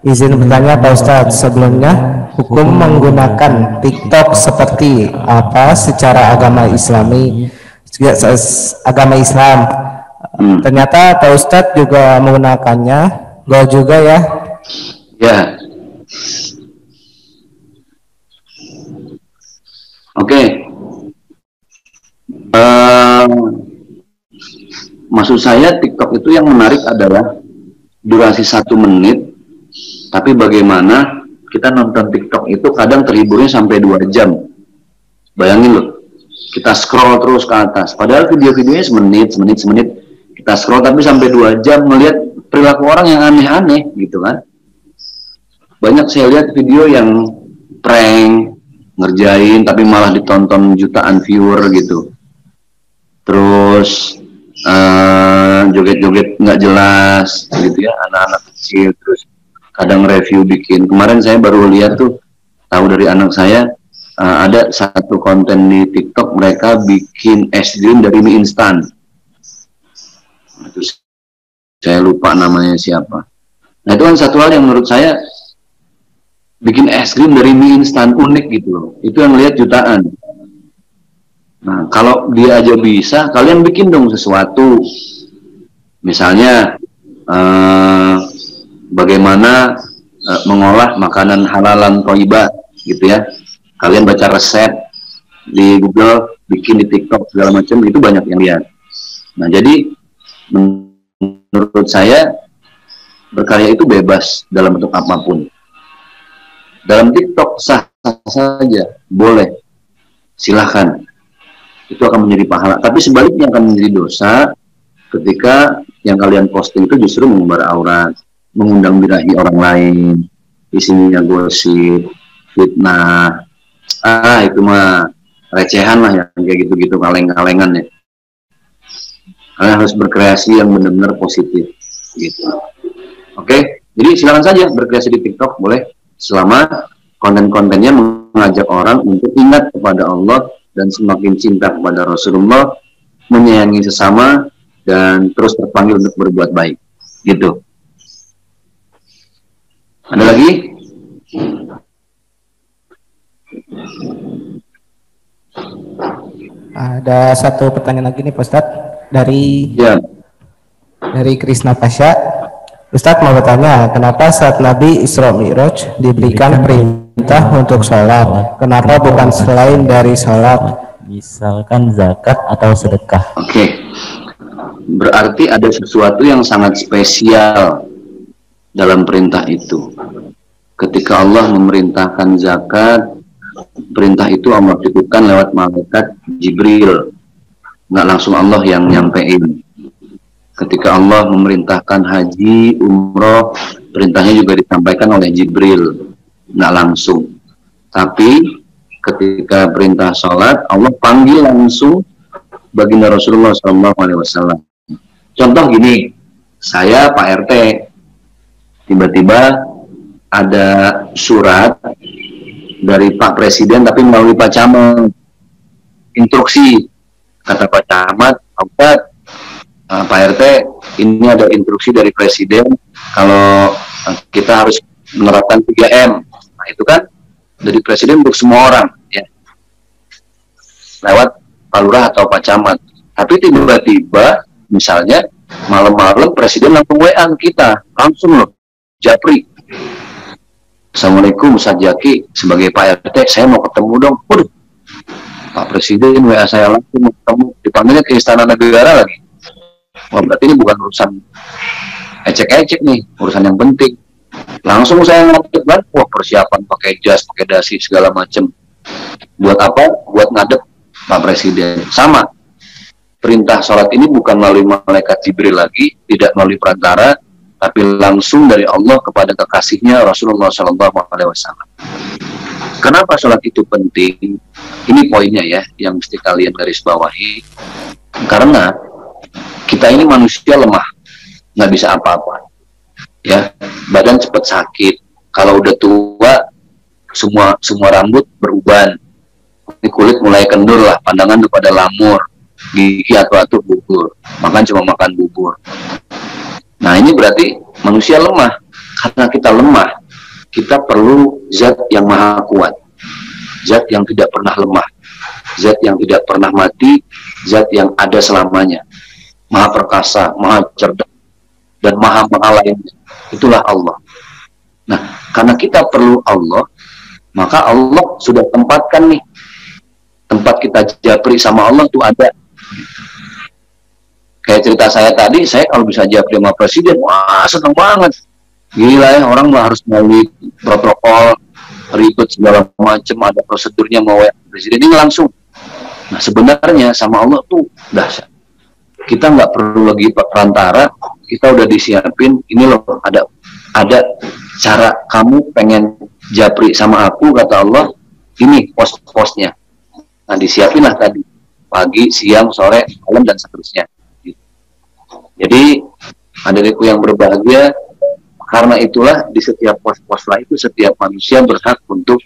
Speaker 4: izin bertanya Pak Ustadz, sebelumnya hukum menggunakan TikTok seperti apa secara agama Islami, agama Islam? Ternyata Pak Ustadz juga menggunakannya, gak juga ya?
Speaker 2: Ya. Oke. Maksud saya TikTok itu yang menarik adalah durasi 1 menit, tapi bagaimana kita nonton TikTok itu kadang terhiburnya sampai 2 jam. Bayangin loh, kita scroll terus ke atas, padahal video-videonya semenit, kita scroll tapi sampai 2 jam melihat perilaku orang yang aneh-aneh gitu kan. banyak saya lihat video yang prank ngerjain tapi malah ditonton jutaan viewer gitu. Terus joget-joget nggak jelas gitu ya, anak-anak kecil. Terus kadang review bikin. Kemarin saya baru lihat tuh, tahu dari anak saya, ada satu konten di TikTok, mereka bikin es krim dari mie instan. Terus saya lupa namanya siapa. Nah itu kan satu hal yang menurut saya, bikin es krim dari mie instan unik gitu loh. Itu yang lihat jutaan. Nah kalau dia aja bisa, kalian bikin dong sesuatu. Misalnya bagaimana mengolah makanan halalan thayyibah gitu ya. Kalian baca resep di Google, bikin di TikTok segala macam, itu banyak yang lihat. Nah jadi menurut saya berkarya itu bebas dalam bentuk apapun. Dalam TikTok sah-sah saja, boleh, silahkan, itu akan menjadi pahala. Tapi sebaliknya akan menjadi dosa ketika yang kalian posting itu justru mengumbar aurat, mengundang birahi orang lain, isinya gosip, fitnah. Itu mah recehan lah, yang kayak gitu-gitu, kaleng-kalengan ya. Kalian harus berkreasi yang benar-benar positif gitu. Oke, jadi silakan saja berkreasi di TikTok, boleh, selama konten-kontennya mengajak orang untuk ingat kepada Allah dan semakin cinta kepada Rasulullah, menyayangi sesama, dan terus terpanggil untuk berbuat baik gitu. Ada lagi?
Speaker 4: Ada satu pertanyaan lagi nih Pak Ustadz dari Krisna Pasha. Ustadz mau bertanya, kenapa saat Nabi Isra Mi'raj diberikan perintah untuk sholat? Kenapa bukan selain dari sholat?
Speaker 1: Misalkan zakat atau sedekah.
Speaker 2: Oke. Berarti ada sesuatu yang sangat spesial dalam perintah itu. Ketika Allah memerintahkan zakat, perintah itu Allah titipkan lewat malaikat Jibril, nggak langsung Allah yang nyampein. Ketika Allah memerintahkan haji, umroh, perintahnya juga disampaikan oleh Jibril, nggak langsung. Tapi ketika perintah sholat, Allah panggil langsung baginda Rasulullah SAW. Contoh gini, saya Pak RT, tiba-tiba ada surat dari Pak Presiden tapi melalui Pak Camat, instruksi, kata Pak Camat, Pak RT, ini ada instruksi dari Presiden kalau kita harus menerapkan 3M. Nah itu kan dari Presiden untuk semua orang ya, lewat Pak Lurah atau Pak Camat. Tapi tiba-tiba misalnya malam-malam Presiden langsung WA kita, langsung loh, japri, Assalamualaikum Ustaz Jaki, sebagai Pak RT saya mau ketemu dong. Waduh, Pak Presiden WA saya langsung mau ketemu, dipanggilnya ke Istana Negara lagi. Wah berarti ini bukan urusan ecek-ecek nih, urusan yang penting. Langsung saya ngadep kan, wah persiapan pakai jas, pakai dasi segala macem. Buat apa? Buat ngadep Pak Presiden. Sama, perintah sholat ini bukan melalui malaikat Jibril lagi, tidak melalui perantara, tapi langsung dari Allah kepada kekasihnya Rasulullah SAW. Kenapa sholat itu penting? Ini poinnya ya, yang mesti kalian garis bawahi. Karena kita ini manusia lemah, nggak bisa apa-apa. Ya, badan cepat sakit. Kalau udah tua, semua rambut beruban. Ini kulit mulai kendur lah, pandangan tuh pada lamur, gigi atu-atu bubur, makan cuma makan bubur. Nah ini berarti manusia lemah. Karena kita lemah, kita perlu zat yang maha kuat, zat yang tidak pernah lemah, zat yang tidak pernah mati, zat yang ada selamanya, maha perkasa, maha cerdas, dan maha lainnya. Itulah Allah. Nah karena kita perlu Allah, maka Allah sudah tempatkan nih, tempat kita japri sama Allah tuh ada. Kayak cerita saya tadi, saya kalau bisa japri sama Presiden, wah seneng banget. Gila ya, orang harus melalui protokol, ribet segala macam, ada prosedurnya mau Presiden ini langsung. Nah sebenarnya sama Allah tuh dahsyat. Kita nggak perlu lagi perantara, kita udah disiapin, ini loh ada ada cara kamu pengen japri sama aku, kata Allah, ini pos-posnya. Nah, disiapinlah tadi, pagi, siang, sore, malam, dan seterusnya. Jadi, adikku yang berbahagia, karena itulah di setiap pos-pos lah itu setiap manusia berhak untuk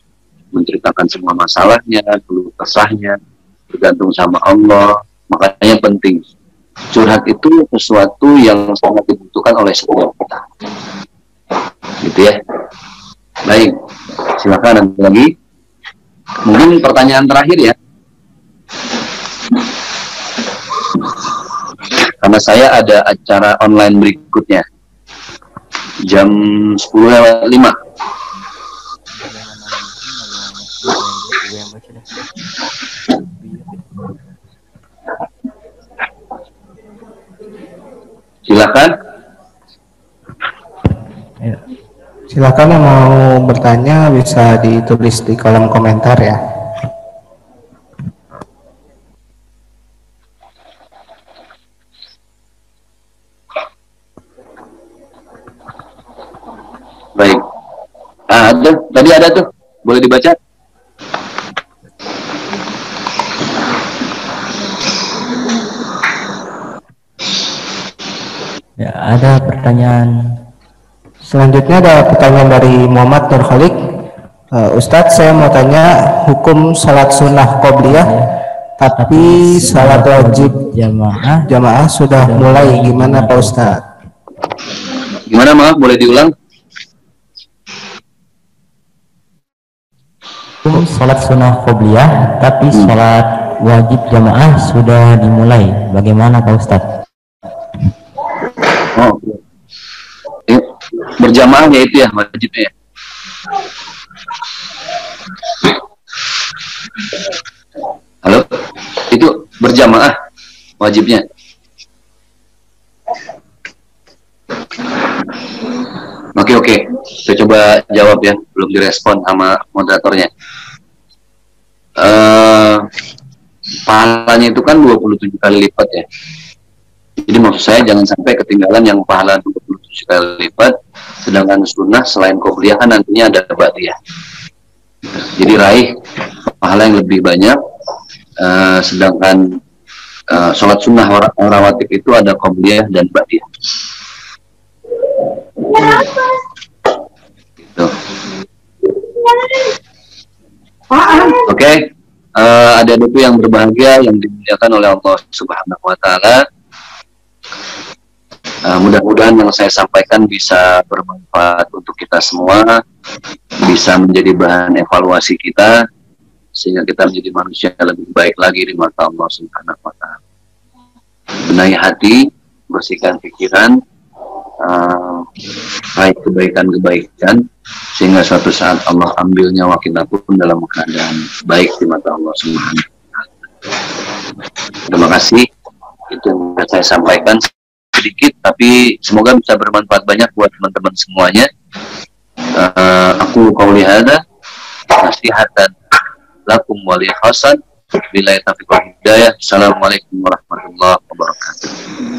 Speaker 2: menceritakan semua masalahnya, keluh kesahnya, bergantung sama Allah. Makanya penting, curhat itu sesuatu yang sangat dibutuhkan oleh setiap kita. Gitu ya. Baik, silakan ada lagi. Mungkin pertanyaan terakhir ya. Karena saya ada acara online berikutnya jam 10:05. Silakan.
Speaker 4: Silakan yang mau bertanya bisa ditulis di kolom komentar ya.
Speaker 2: Baik. Tadi ada tuh. Boleh dibaca?
Speaker 1: Ya, ada pertanyaan.
Speaker 4: Selanjutnya ada pertanyaan dari Muhammad Nur Khalik. Ustadz, saya mau tanya hukum salat sunnah qobliyah tapi salat wajib jamaah sudah mulai, gimana Pak Ustadz?
Speaker 2: Gimana, maaf, boleh diulang?
Speaker 1: Hukum salat sunnah qobliyah tapi salat wajib jamaah sudah dimulai, bagaimana Pak Ustadz?
Speaker 2: Oh, berjamaahnya itu ya wajibnya. Halo, itu berjamaah wajibnya. Oke, saya coba jawab ya, belum direspon sama moderatornya. Pahalanya itu kan 27 kali lipat ya. Jadi maksud saya jangan sampai ketinggalan yang pahala 27 kali lipat, sedangkan sunnah selain qobliyah kan nantinya ada ba'diyah. Jadi raih pahala yang lebih banyak, sedangkan sholat sunnah rawatib itu ada qobliyah dan ba'diyah. Gitu. Oke, adik-adikku yang berbahagia yang dimuliakan oleh Allah Subhanahu wa Ta'ala. Mudah-mudahan yang saya sampaikan bisa bermanfaat untuk kita semua, bisa menjadi bahan evaluasi kita, sehingga kita menjadi manusia yang lebih baik lagi di mata Allah Subhanahu wa Ta'ala. Benahi hati, bersihkan pikiran, baik kebaikan-kebaikan, sehingga suatu saat Allah ambil nyawa kita pun dalam keadaan baik di mata Allah Subhanahu wa Ta'ala. Terima kasih, itu yang saya sampaikan sedikit, tapi semoga bisa bermanfaat banyak buat teman-teman semuanya. Aku qauli hadza nasihatan lakum wa li hasan billahi taufiq wal hidayah. Assalamualaikum warahmatullahi wabarakatuh.